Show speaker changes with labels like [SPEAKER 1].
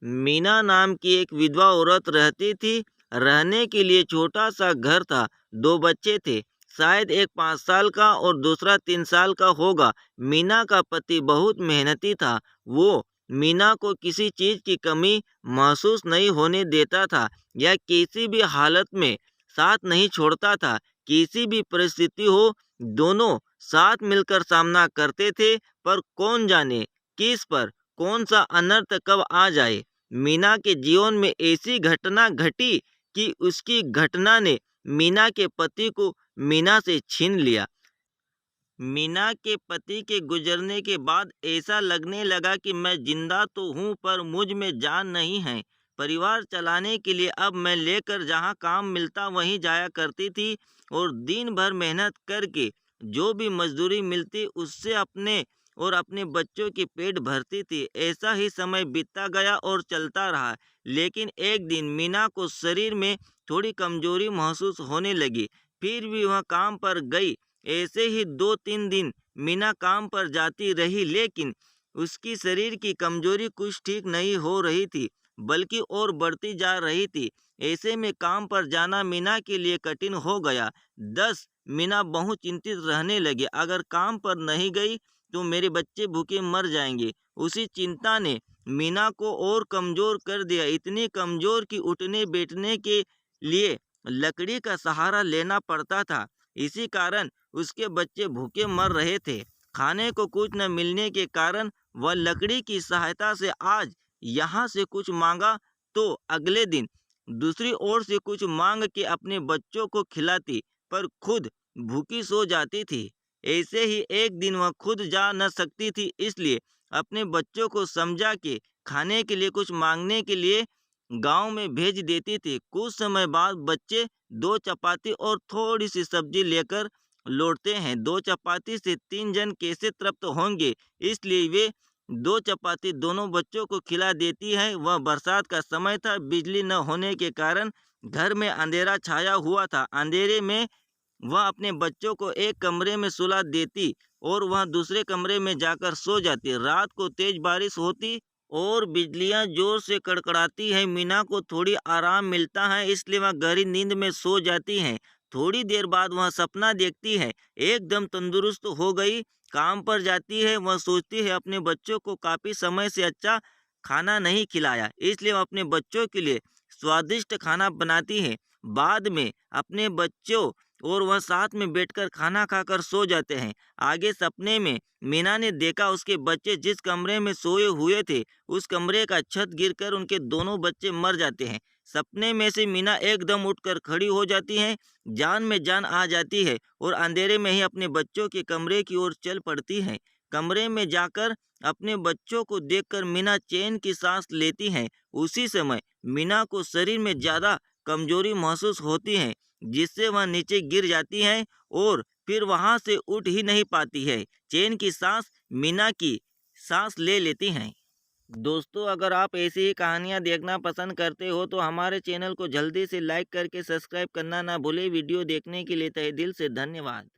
[SPEAKER 1] मीना नाम की एक विधवा औरत रहती थी। रहने के लिए छोटा सा घर था। 2 बच्चे थे, शायद एक 5 साल का और दूसरा 3 साल का होगा। मीना का पति बहुत मेहनती था। वो मीना को किसी चीज़ की कमी महसूस नहीं होने देता था या किसी भी हालत में साथ नहीं छोड़ता था। किसी भी परिस्थिति हो, दोनों साथ मिलकर सामना करते थे, पर कौन जाने किस पर कौन सा अनर्थ कब आ जाए। मीना के जीवन में ऐसी घटना घटी कि उसकी घटना ने मीना के पति को मीना से छीन लिया। मीना के पति के गुजरने के बाद ऐसा लगने लगा कि मैं जिंदा तो हूँ पर मुझ में जान नहीं है। परिवार चलाने के लिए अब मैं लेकर जहाँ काम मिलता वहीं जाया करती थी और दिन भर मेहनत करके जो भी मजदूरी मिलती उससे अपने और अपने बच्चों के पेट भरती थी। ऐसा ही समय बीतता गया और चलता रहा। लेकिन एक दिन मीना को शरीर में थोड़ी कमजोरी महसूस होने लगी। फिर भी वह काम पर गई। ऐसे ही 2-3 दिन मीना काम पर जाती रही, लेकिन उसकी शरीर की कमजोरी कुछ ठीक नहीं हो रही थी, बल्कि और बढ़ती जा रही थी। ऐसे में काम पर जाना मीना के लिए कठिन हो गया। 10 मीना बहुत चिंतित रहने लगी। अगर काम पर नहीं गई तो मेरे बच्चे भूखे मर जाएंगे। उसी चिंता ने मीना को और कमजोर कर दिया, इतनी कमजोर कि उठने बैठने के लिए लकड़ी का सहारा लेना पड़ता था। इसी कारण उसके बच्चे भूखे मर रहे थे। खाने को कुछ न मिलने के कारण वह लकड़ी की सहायता से आज यहाँ से कुछ मांगा तो अगले दिन दूसरी ओर से कुछ मांग के अपने बच्चों को खिलाती, पर खुद भूखी सो जाती थी। ऐसे ही एक दिन वह खुद जा न सकती थी, इसलिए अपने बच्चों को समझा के खाने के लिए कुछ मांगने के लिए गांव में भेज देती थी। कुछ समय बाद बच्चे 2 चपाती और थोड़ी सी सब्जी लेकर लौटते हैं। 2 चपाती से 3 जन कैसे तृप्त होंगे, इसलिए वे 2 चपाती दोनों बच्चों को खिला देती है। वह बरसात का समय था। बिजली न होने के कारण घर में अंधेरा छाया हुआ था। अंधेरे में वह अपने बच्चों को एक कमरे में सुला देती और वह दूसरे कमरे में जाकर सो जाती। रात को तेज बारिश होती और बिजलियां जोर से कड़कड़ाती है। मीना को थोड़ी आराम मिलता है, इसलिए वह गहरी नींद में सो जाती है। थोड़ी देर बाद वह सपना देखती है, एकदम तंदुरुस्त हो गई। काम पर जाती है। वह सोचती है अपने बच्चों को काफी समय से अच्छा खाना नहीं खिलाया, इसलिए वह अपने बच्चों के लिए स्वादिष्ट खाना बनाती है। बाद में अपने बच्चों और वह साथ में बैठकर खाना खाकर सो जाते हैं। आगे सपने में मीना ने देखा उसके बच्चे जिस कमरे में सोए हुए थे उस कमरे का छत गिरकर उनके दोनों बच्चे मर जाते हैं। सपने में से मीना एकदम उठकर खड़ी हो जाती है, जान में जान आ जाती है और अंधेरे में ही अपने बच्चों के कमरे की ओर चल पड़ती है। कमरे में जाकर अपने बच्चों को देखकर मीना चैन की सांस लेती है। उसी समय मीना को शरीर में ज्यादा कमजोरी महसूस होती है, जिससे वह नीचे गिर जाती है और फिर वहां से उठ ही नहीं पाती है। चैन की सांस मीना की सांस ले लेती हैं। दोस्तों, अगर आप ऐसी ही कहानियाँ देखना पसंद करते हो तो हमारे चैनल को जल्दी से लाइक करके सब्सक्राइब करना ना भूलें। वीडियो देखने के लिए तहे दिल से धन्यवाद।